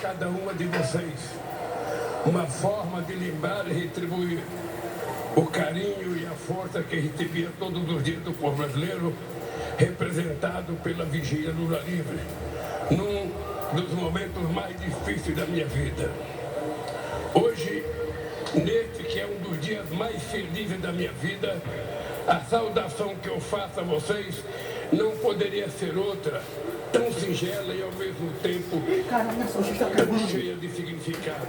cada uma de vocês uma forma de lembrar e retribuir o carinho e a força que recebia todos os dias do povo brasileiro, representado pela Vigília Lula Livre, num dos momentos mais difíceis da minha vida. Hoje, neste que é um dos dias mais felizes da minha vida, a saudação que eu faço a vocês não poderia ser outra, tão singela e ao mesmo tempo tão cheia de significado.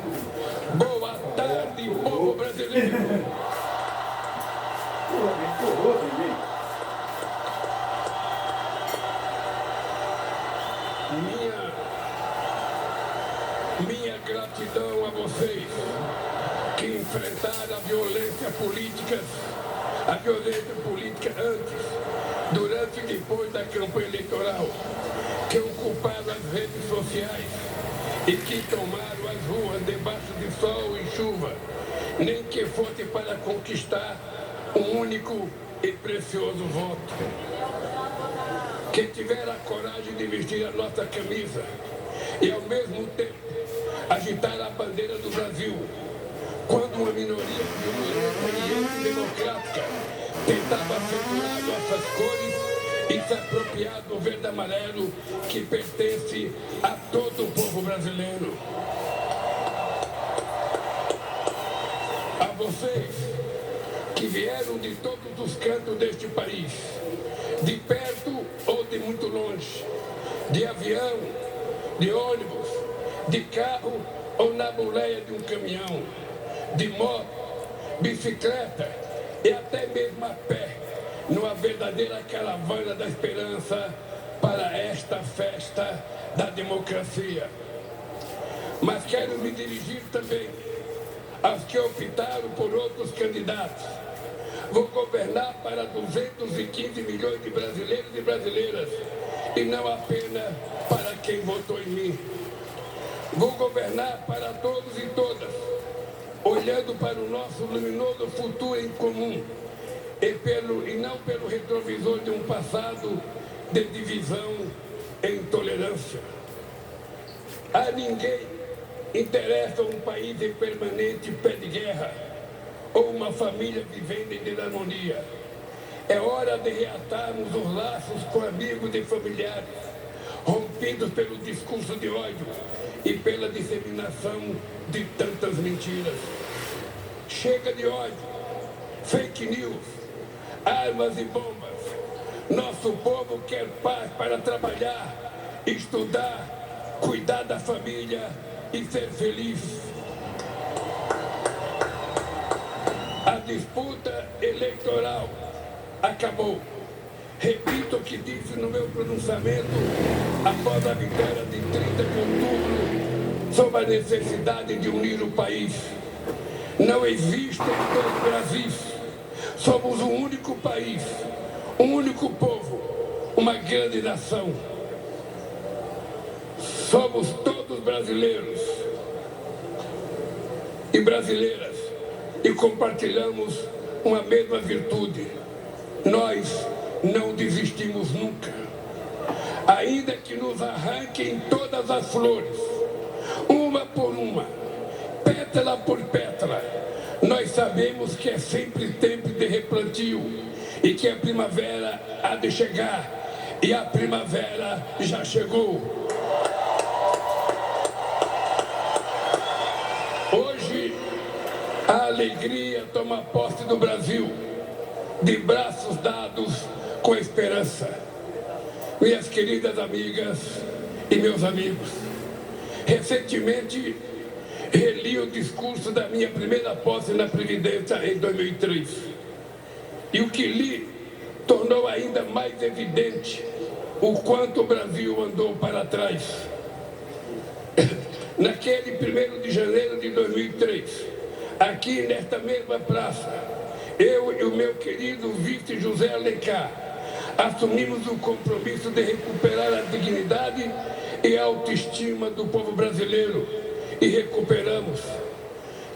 Boa tarde, povo brasileiro! Minha gratidão a vocês que enfrentaram a violência política antes, durante e depois da campanha eleitoral, que ocuparam as redes sociais e que tomaram as ruas debaixo de sol e chuva, nem que fosse para conquistar um único e precioso voto. Que tiveram a coragem de vestir a nossa camisa e, ao mesmo tempo, agitar a bandeira do Brasil, quando uma minoria violenta e antidemocrática tentava segurar nossas cores e se apropriar do verde e amarelo que pertence a todo o povo brasileiro. A vocês que vieram de todos os cantos deste país, de perto ou de muito longe, de avião, de ônibus, de carro ou na boleia de um caminhão, de moto, bicicleta e até mesmo a pé, numa verdadeira caravana da esperança para esta festa da democracia. Mas quero me dirigir também aos que optaram por outros candidatos. Vou governar para 215 milhões de brasileiros e brasileiras, e não apenas para quem votou em mim. Vou governar para todos e todas, olhando para o nosso luminoso futuro em comum, e não pelo retrovisor de um passado de divisão e intolerância. A ninguém interessa um país em permanente pé de guerra ou uma família vivendo em desarmonia. É hora de reatarmos os laços com amigos e familiares, rompidos pelo discurso de ódio e pela disseminação de tantas mentiras. Chega de ódio, fake news, armas e bombas. Nosso povo quer paz para trabalhar, estudar, cuidar da família e ser feliz. A disputa eleitoral acabou. Repito o que disse no meu pronunciamento após a vitória de 30 de outubro sobre a necessidade de unir o país. Não existem dois Brasis. Somos um único país, um único povo, uma grande nação. Somos todos brasileiros e brasileiras e compartilhamos uma mesma virtude. Nós não desistimos nunca. Ainda que nos arranquem todas as flores, uma por uma, pétala por pétala, nós sabemos que é sempre tempo de replantio e que a primavera há de chegar, e a primavera já chegou. Hoje, a alegria toma posse do Brasil, de braços dados com esperança. Minhas queridas amigas e meus amigos, recentemente reli o discurso da minha primeira posse na Previdência em 2003. E o que li tornou ainda mais evidente o quanto o Brasil andou para trás. Naquele 1º de janeiro de 2003, aqui nesta mesma praça, eu e o meu querido vice José Alencar assumimos o compromisso de recuperar a dignidade e a autoestima do povo brasileiro, e recuperamos,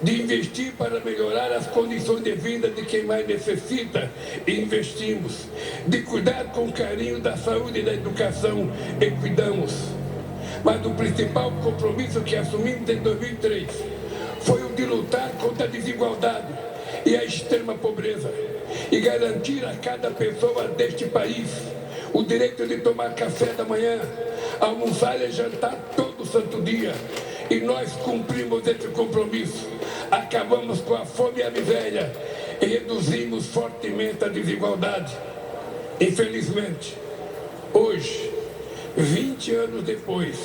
de investir para melhorar as condições de vida de quem mais necessita, e investimos, de cuidar com carinho da saúde e da educação, e cuidamos. Mas o principal compromisso que assumimos em 2003 foi o de lutar contra a desigualdade e a extrema pobreza e garantir a cada pessoa deste país o direito de tomar café da manhã, almoçar e jantar todo santo dia. E nós cumprimos esse compromisso. Acabamos com a fome e a miséria e reduzimos fortemente a desigualdade. Infelizmente, hoje, 20 anos depois,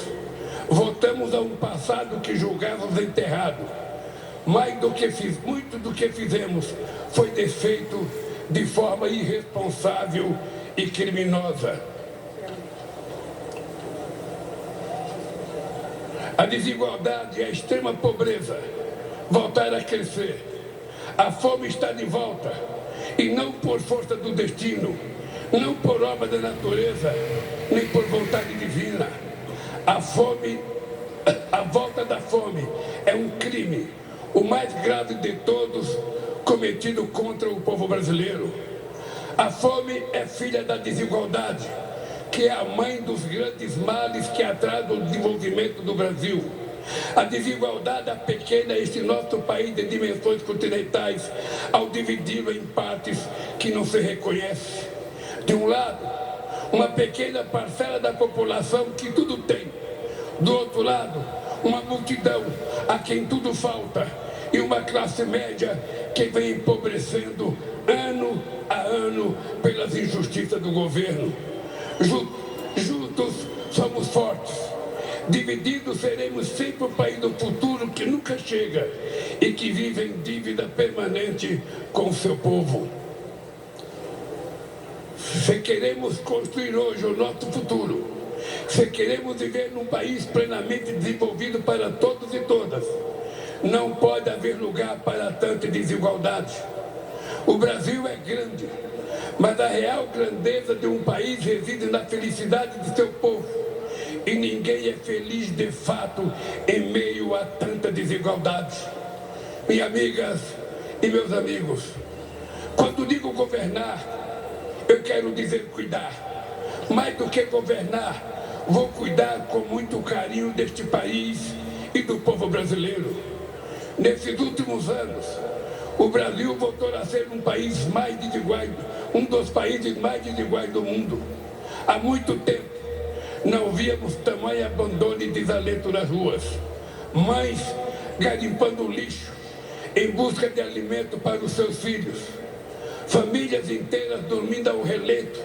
voltamos a um passado que julgávamos enterrado. Muito do que fizemos foi desfeito de forma irresponsável e criminosa. A desigualdade e a extrema pobreza voltaram a crescer. A fome está de volta, e não por força do destino, não por obra da natureza, nem por vontade divina. A volta da fome é um crime, o mais grave de todos, cometido contra o povo brasileiro. A fome é filha da desigualdade, que é a mãe dos grandes males que atrasam o desenvolvimento do Brasil. A desigualdade apequena este nosso país de dimensões continentais ao dividi-lo em partes que não se reconhece. De um lado, uma pequena parcela da população que tudo tem. Do outro lado, uma multidão a quem tudo falta e uma classe média que vem empobrecendo ano a ano pelas injustiças do governo. Juntos somos fortes. Divididos seremos sempre um país do futuro que nunca chega e que vive em dívida permanente com o seu povo. Se queremos construir hoje o nosso futuro, se queremos viver num país plenamente desenvolvido para todos e todas, não pode haver lugar para tanta desigualdade. O Brasil é grande, mas a real grandeza de um país reside na felicidade de seu povo. E ninguém é feliz de fato em meio a tanta desigualdade. Minhas amigas e meus amigos, quando digo governar, eu quero dizer cuidar. Mais do que governar, vou cuidar com muito carinho deste país e do povo brasileiro. Nesses últimos anos, o Brasil voltou a ser um país mais desigual, um dos países mais desiguais do mundo. Há muito tempo não víamos tamanho abandono e desalento nas ruas. Mães garimpando lixo em busca de alimento para os seus filhos. Famílias inteiras dormindo ao relento,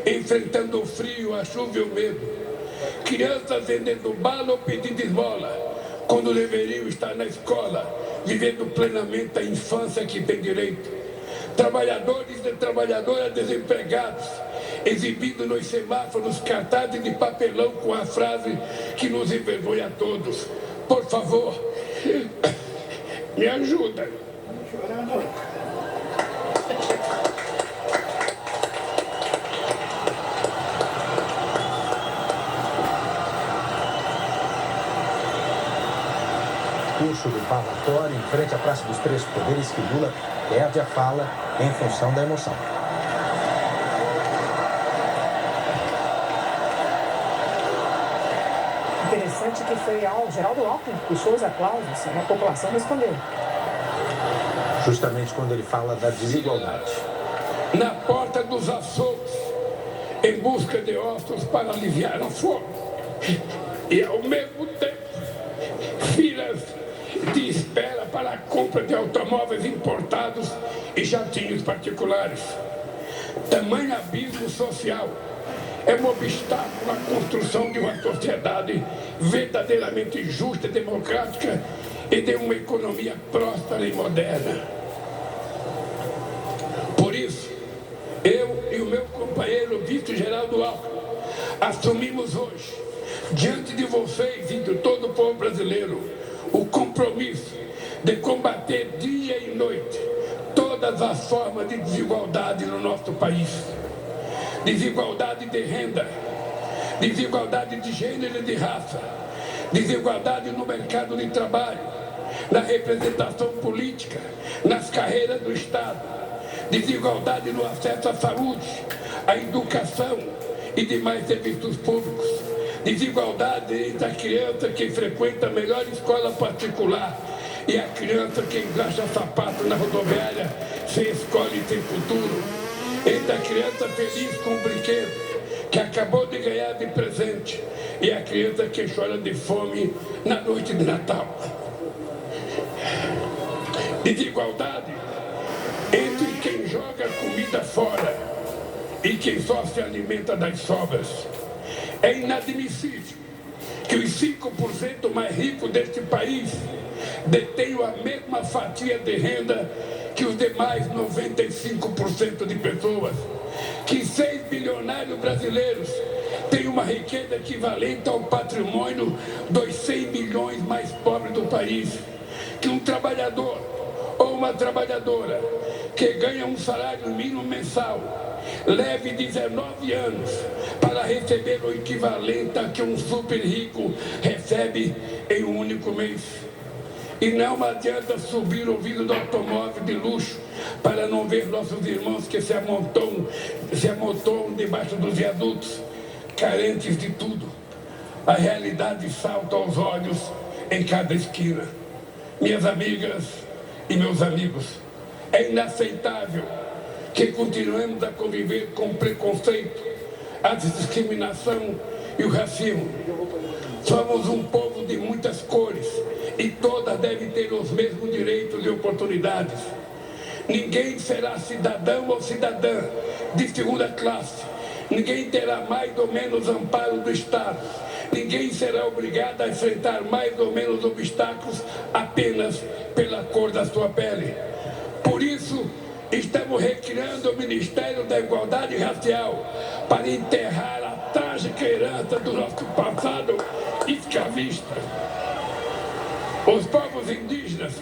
enfrentando o frio, a chuva e o medo. Crianças vendendo bala ou pedindo esmola, quando deveriam estar na escola, vivendo plenamente a infância que tem direito. Trabalhadores e trabalhadoras desempregados, exibindo nos semáforos cartazes de papelão com a frase que nos envergonha a todos: por favor, me ajuda. Discurso do parlatório em frente à Praça dos Três Poderes que Lula perde a fala em função da emoção. Interessante que foi Geraldo Alckmin que puxou os aplausos e a população respondeu. Justamente quando ele fala da desigualdade. Na porta dos açougues, em busca de ossos para aliviar a fome. E ao mesmo tempo, filas de espera para a compra de automóveis importados e jatinhos particulares. Tamanho abismo social é um obstáculo à construção de uma sociedade verdadeiramente justa, democrática e de uma economia próspera e moderna. Por isso, eu e o meu companheiro vice-geraldo Alckmin assumimos hoje, diante de vocês e de todo o povo brasileiro, o compromisso de combater dia e noite todas as formas de desigualdade no nosso país. Desigualdade de renda, desigualdade de gênero e de raça, desigualdade no mercado de trabalho, na representação política, nas carreiras do Estado, desigualdade no acesso à saúde, à educação e demais serviços públicos, Desigualdade entre a criança que frequenta a melhor escola particular e a criança que engraxa sapato na rodoviária sem escola e sem futuro. Entre a criança feliz com o brinquedo que acabou de ganhar de presente e a criança que chora de fome na noite de Natal. Desigualdade entre quem joga comida fora e quem só se alimenta das sobras. É inadmissível que os 5% mais ricos deste país detenham a mesma fatia de renda que os demais 95% de pessoas. Que 6 bilionários brasileiros têm uma riqueza equivalente ao patrimônio dos 100 milhões mais pobres do país. Que um trabalhador ou uma trabalhadora que ganha um salário mínimo mensal leve 19 anos para receber o equivalente a que um super rico recebe em um único mês. E não adianta subir o vidro do automóvel de luxo para não ver nossos irmãos que se amontoam debaixo dos viadutos, carentes de tudo. A realidade salta aos olhos em cada esquina. Minhas amigas e meus amigos, é inaceitável que continuemos a conviver com o preconceito, a discriminação e o racismo. Somos um povo de muitas cores e todas devem ter os mesmos direitos e oportunidades. Ninguém será cidadão ou cidadã de segunda classe. Ninguém terá mais ou menos amparo do Estado. Ninguém será obrigado a enfrentar mais ou menos obstáculos apenas pela cor da sua pele. Por isso, estamos recriando o Ministério da Igualdade Racial para enterrar a trágica herança do nosso passado escravista. Os povos indígenas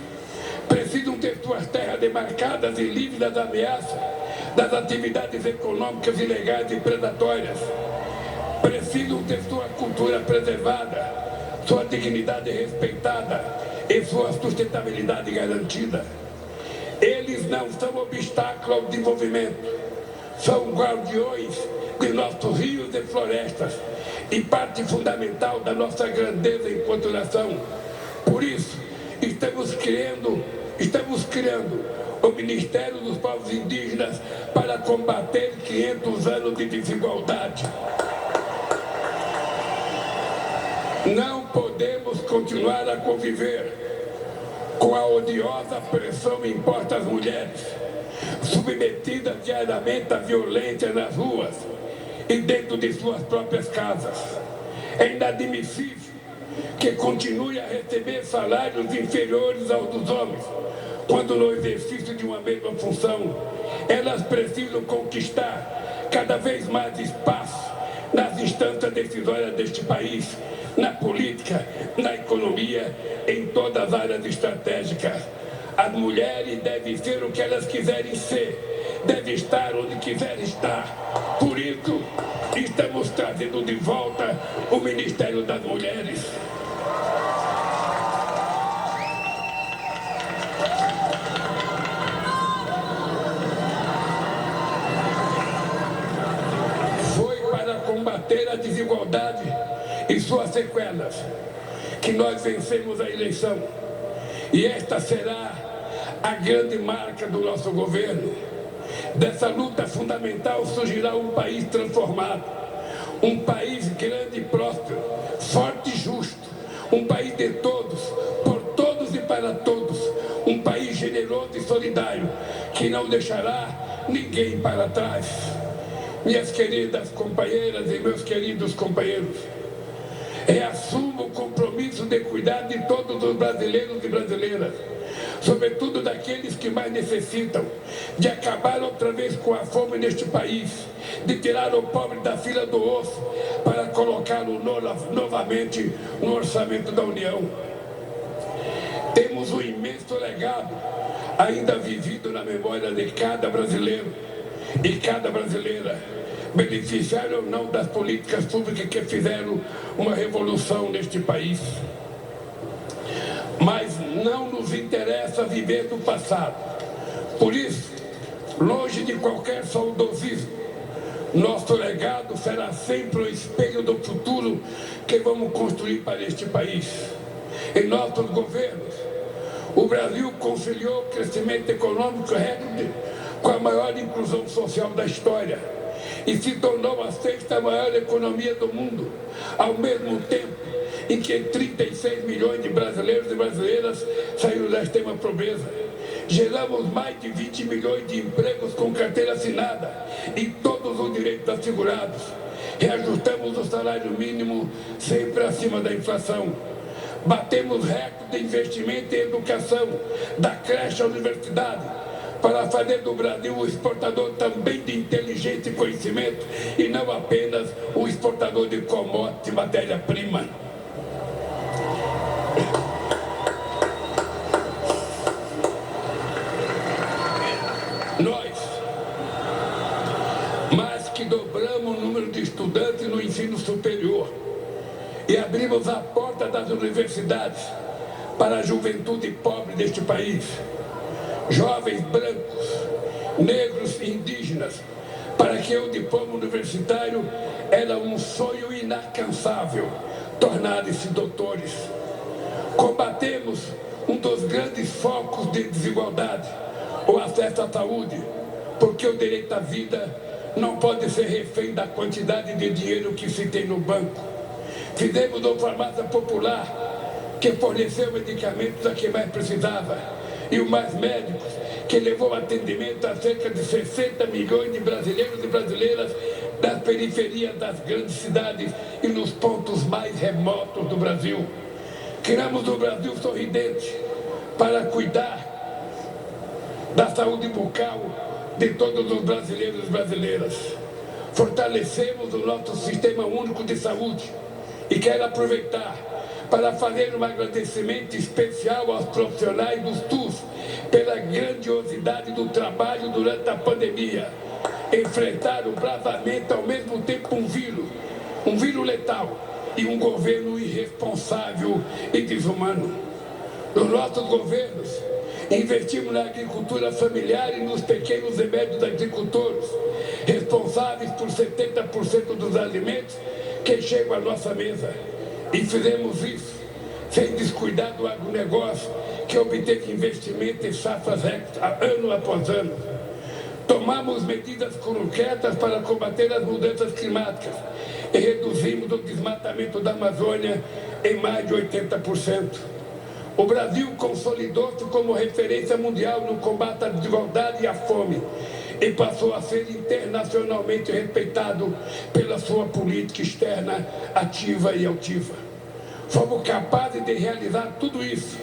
precisam ter suas terras demarcadas e livres das ameaças das atividades econômicas ilegais e predatórias. Precisam ter sua cultura preservada, sua dignidade respeitada e sua sustentabilidade garantida. Eles não são obstáculo ao desenvolvimento, são guardiões de nossos rios e florestas e parte fundamental da nossa grandeza enquanto nação. Por isso, estamos criando o Ministério dos Povos Indígenas para combater 500 anos de desigualdade. Não podemos continuar a conviver com a odiosa pressão imposta às mulheres, submetidas diariamente à violência nas ruas e dentro de suas próprias casas. É inadmissível que continue a receber salários inferiores aos dos homens, quando no exercício de uma mesma função, elas precisam conquistar cada vez mais espaço nas instâncias decisórias deste país, na política, na economia, em todas as áreas estratégicas. As mulheres devem ser o que elas quiserem ser, devem estar onde quiserem estar. Por isso, estamos trazendo de volta o Ministério das Mulheres. Foi para combater a desigualdade e suas sequelas que nós vencemos a eleição. E esta será a grande marca do nosso governo. Dessa luta fundamental surgirá um país transformado, um país grande e próspero, forte e justo, um país de todos, por todos e para todos, um país generoso e solidário, que não deixará ninguém para trás. Minhas queridas companheiras e meus queridos companheiros, reassumo o compromisso de cuidar de todos os brasileiros e brasileiras, sobretudo daqueles que mais necessitam, de acabar outra vez com a fome neste país, de tirar o pobre da fila do osso para colocá-lo novamente no orçamento da União. Temos um imenso legado ainda vivido na memória de cada brasileiro e cada brasileira, beneficiário ou não das políticas públicas que fizeram uma revolução neste país. Mas não nos interessa viver do passado. Por isso, longe de qualquer saudosismo, Nosso legado será sempre o espelho do futuro que vamos construir para este país. Em nossos governos, o Brasil conciliou crescimento econômico recorde com a maior inclusão social da história e se tornou a sexta maior economia do mundo, ao mesmo tempo em que 36 milhões de brasileiros e brasileiras saíram da extrema pobreza. Geramos mais de 20 milhões de empregos com carteira assinada e todos os direitos assegurados. Reajustamos o salário mínimo sempre acima da inflação. Batemos recorde de investimento em educação, da creche à universidade, para fazer do Brasil o exportador também de inteligência e conhecimento e não apenas o exportador de commodities e matéria-prima. Nós, mais que dobramos o número de estudantes no ensino superior e abrimos a porta das universidades para a juventude pobre deste país, jovens brancos, negros e indígenas, para que o diploma universitário era um sonho inalcançável, tornarem-se doutores. Combatemos um dos grandes focos de desigualdade, o acesso à saúde, porque o direito à vida não pode ser refém da quantidade de dinheiro que se tem no banco. Fizemos uma farmácia popular que forneceu medicamentos a quem mais precisava e o Mais Médicos, que levou atendimento a cerca de 60 milhões de brasileiros e brasileiras das periferias das grandes cidades e nos pontos mais remotos do Brasil. Criamos o Brasil Sorridente para cuidar da saúde bucal de todos os brasileiros e brasileiras. Fortalecemos o nosso Sistema Único de Saúde e quero aproveitar para fazer um agradecimento especial aos profissionais do SUS pela grandiosidade do trabalho durante a pandemia. Enfrentaram bravamente ao mesmo tempo um vírus letal e um governo irresponsável e desumano. Nos nossos governos, investimos na agricultura familiar e nos pequenos e médios agricultores, responsáveis por 70% dos alimentos que chegam à nossa mesa. E fizemos isso sem descuidar do agronegócio, que obteve investimento em safras ano após ano. Tomamos medidas concretas para combater as mudanças climáticas e reduzimos o desmatamento da Amazônia em mais de 80%. O Brasil consolidou-se como referência mundial no combate à desigualdade e à fome e passou a ser internacionalmente respeitado pela sua política externa ativa e altiva. Fomos capazes de realizar tudo isso,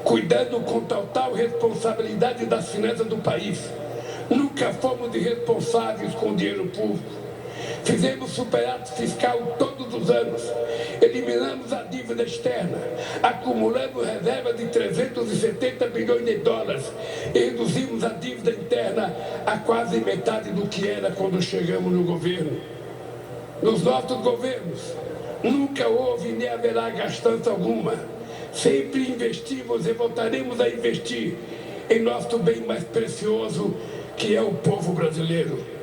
cuidando com total responsabilidade das finanças do país. Nunca fomos irresponsáveis com o dinheiro público. Fizemos superávit fiscal todos os anos, eliminamos a dívida externa, acumulamos reservas de 370 bilhões de dólares e reduzimos a dívida interna a quase metade do que era quando chegamos no governo. Nos nossos governos, nunca houve nem haverá gastança alguma. Sempre investimos e voltaremos a investir em nosso bem mais precioso, que é o povo brasileiro.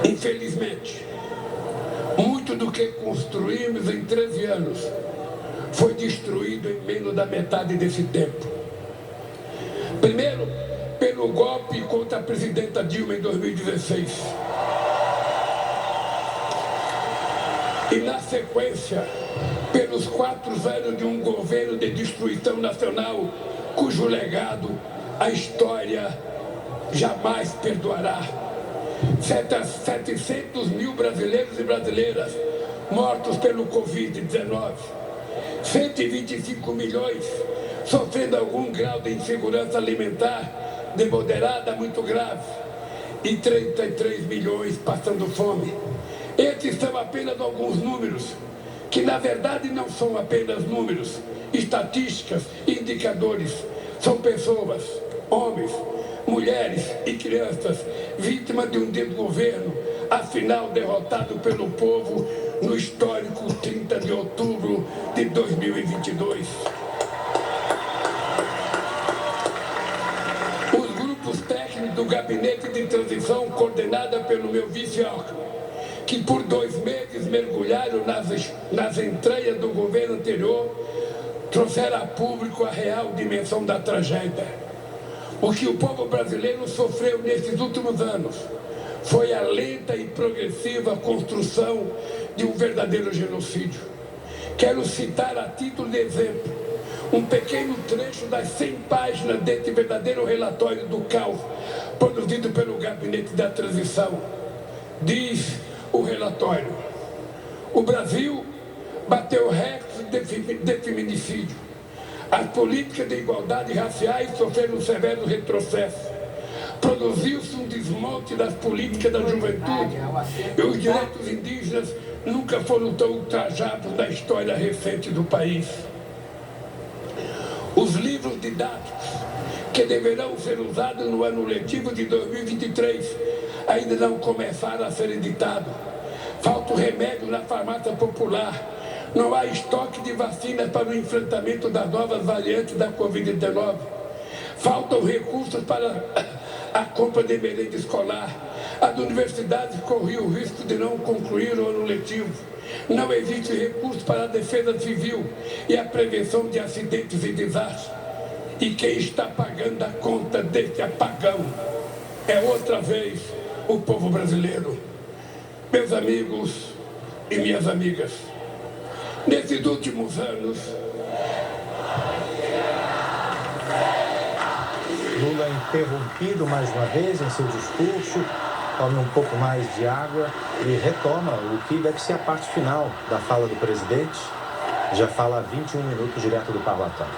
Infelizmente, muito do que construímos em 13 anos foi destruído em menos da metade desse tempo. Primeiro, pelo golpe contra a presidenta Dilma em 2016. E na sequência, pelos 4 anos de um governo de destruição nacional, cujo legado a história jamais perdoará. 700 mil brasileiros e brasileiras mortos pelo Covid-19, 125 milhões sofrendo algum grau de insegurança alimentar de moderada a muito grave e 33 milhões passando fome. Esses são apenas alguns números, que na verdade não são apenas números, estatísticas, indicadores, são pessoas, homens, mulheres e crianças vítimas de um desgoverno afinal derrotado pelo povo no histórico 30 de outubro de 2022. Os grupos técnicos do Gabinete de Transição, coordenada pelo meu vice Alckmin, que por 2 meses mergulharam nas entranhas do governo anterior, trouxeram a público a real dimensão da tragédia. O que o povo brasileiro sofreu nesses últimos anos foi a lenta e progressiva construção de um verdadeiro genocídio. Quero citar a título de exemplo um pequeno trecho das 100 páginas deste verdadeiro relatório do caos produzido pelo Gabinete da Transição. Diz o relatório: o Brasil bateu recorde de feminicídio. As políticas de igualdade raciais sofreram um severo retrocesso. Produziu-se um desmonte das políticas da juventude e os direitos indígenas nunca foram tão ultrajados na história recente do país. Os livros didáticos que deverão ser usados no ano letivo de 2023 ainda não começaram a ser editados. Falta o remédio na farmácia popular. Não há estoque de vacinas para o enfrentamento das novas variantes da Covid-19. Faltam recursos para a compra de merenda escolar. As universidades corriam o risco de não concluir o ano letivo. Não existe recurso para a defesa civil e a prevenção de acidentes e desastres. E quem está pagando a conta deste apagão é outra vez o povo brasileiro. Meus amigos e minhas amigas, nesses últimos anos, Lula interrompido mais uma vez em seu discurso, tome um pouco mais de água e retoma o que deve ser a parte final da fala do presidente. Já fala há 21 minutos direto do parlatório.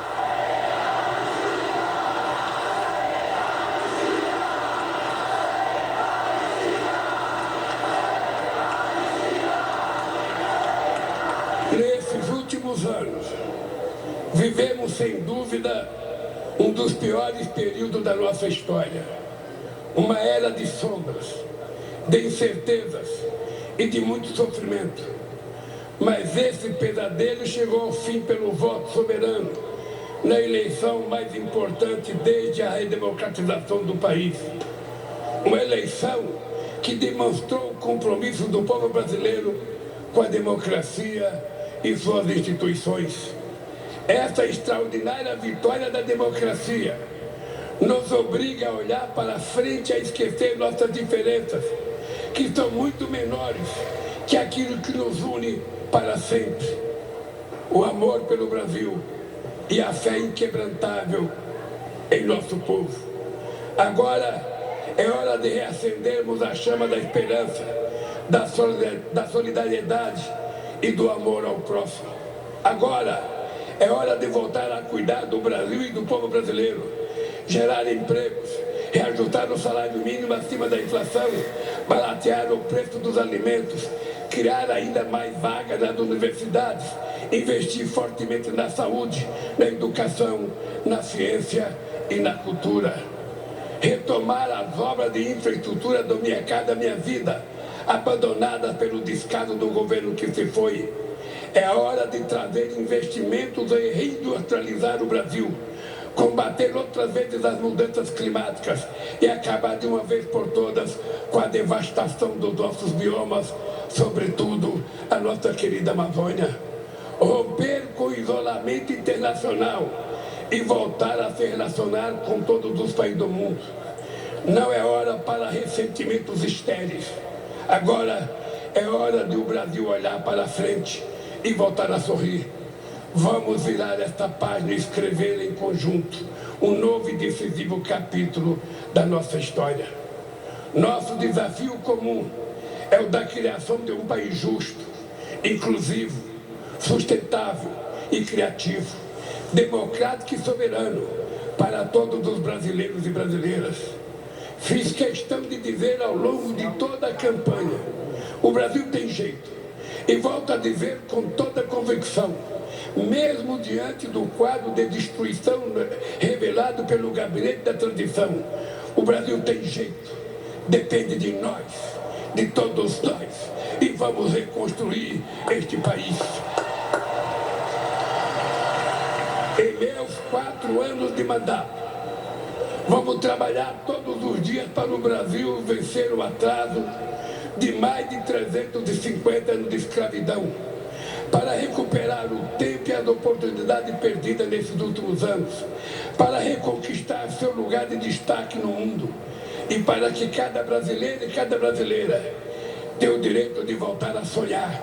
Nesses últimos anos, vivemos sem dúvida um dos piores períodos da nossa história. Uma era de sombras, de incertezas e de muito sofrimento. Mas esse pesadelo chegou ao fim pelo voto soberano, na eleição mais importante desde a redemocratização do país. Uma eleição que demonstrou o compromisso do povo brasileiro com a democracia e suas instituições. Essa extraordinária vitória da democracia nos obriga a olhar para frente, a esquecer nossas diferenças, que são muito menores que aquilo que nos une para sempre: o amor pelo Brasil e a fé inquebrantável em nosso povo. Agora é hora de reacendermos a chama da esperança, da solidariedade e do amor ao próximo. Agora é hora de voltar a cuidar do Brasil e do povo brasileiro, gerar empregos, reajustar o salário mínimo acima da inflação, baratear o preço dos alimentos, criar ainda mais vagas nas universidades, investir fortemente na saúde, na educação, na ciência e na cultura. Retomar as obras de infraestrutura do Minha Casa Minha Vida, abandonadas pelo descaso do governo que se foi. É a hora de trazer investimentos e reindustrializar o Brasil, combater outras vezes as mudanças climáticas e acabar de uma vez por todas com a devastação dos nossos biomas, sobretudo a nossa querida Amazônia. Romper com o isolamento internacional e voltar a se relacionar com todos os países do mundo. Não é hora para ressentimentos estéreis. Agora é hora de o Brasil olhar para frente e voltar a sorrir. Vamos virar esta página e escrever em conjunto um novo e decisivo capítulo da nossa história. Nosso desafio comum é o da criação de um país justo, inclusivo, sustentável e criativo, democrático e soberano para todos os brasileiros e brasileiras. Fiz questão de dizer ao longo de toda a campanha: o Brasil tem jeito. E volto a dizer com toda convicção, mesmo diante do quadro de destruição revelado pelo Gabinete da Transição, o Brasil tem jeito. Depende de nós, de todos nós e vamos reconstruir este país. Em meus 4 anos de mandato, vamos trabalhar todos os dias para o Brasil vencer o atraso de mais de 350 anos de escravidão, para recuperar o tempo e as oportunidades perdidas nesses últimos anos, para reconquistar seu lugar de destaque no mundo e para que cada brasileiro e cada brasileira tenha o direito de voltar a sonhar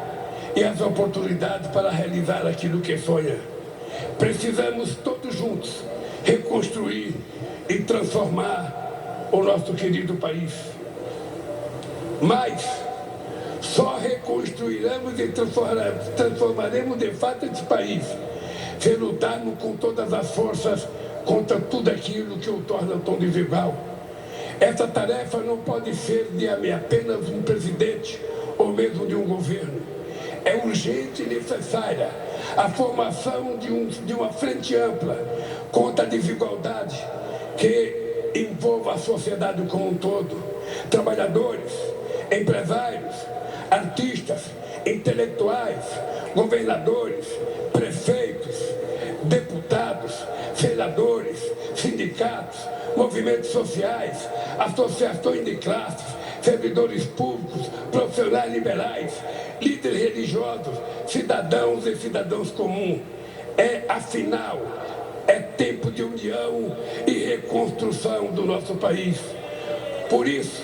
e as oportunidades para realizar aquilo que sonha. Precisamos todos juntos reconstruir e transformar o nosso querido país. Mas só reconstruiremos e transformaremos de fato esse país se lutarmos com todas as forças contra tudo aquilo que o torna tão desigual. Essa tarefa não pode ser de apenas um presidente ou mesmo de um governo. É urgente e necessária a formação de uma frente ampla contra a desigualdade que envolva a sociedade como um todo. Trabalhadores, empresários, artistas, intelectuais, governadores, prefeitos, deputados, senadores, sindicatos, movimentos sociais, associações de classes, servidores públicos, profissionais liberais, líderes religiosos, cidadãos e cidadãos comuns. Afinal, é tempo de união e reconstrução do nosso país. Por isso,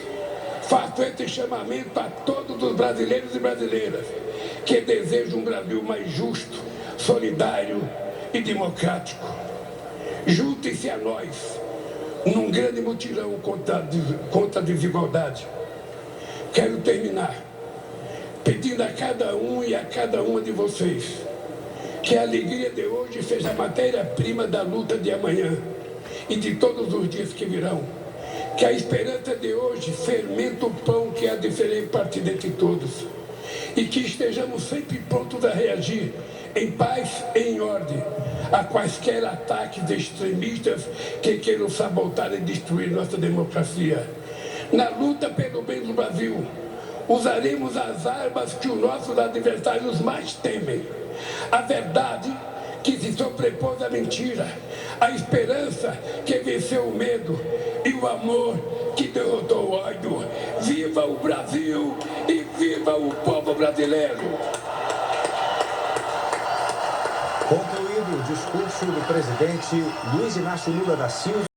faço esse chamamento a todos os brasileiros e brasileiras que desejam um Brasil mais justo, solidário e democrático. Juntem-se a nós num grande mutirão contra a desigualdade. Quero terminar pedindo a cada um e a cada uma de vocês que a alegria de hoje seja a matéria-prima da luta de amanhã e de todos os dias que virão. Que a esperança de hoje fermenta o pão que há de ser partido entre todos. E que estejamos sempre prontos a reagir em paz e em ordem a quaisquer ataques extremistas que queiram sabotar e destruir nossa democracia. Na luta pelo bem do Brasil, usaremos as armas que os nossos adversários mais temem. A verdade que se sobrepôs à mentira, a esperança que venceu o medo e o amor que derrotou o ódio. Viva o Brasil e viva o povo brasileiro! Concluído o discurso do presidente Luiz Inácio Lula da Silva.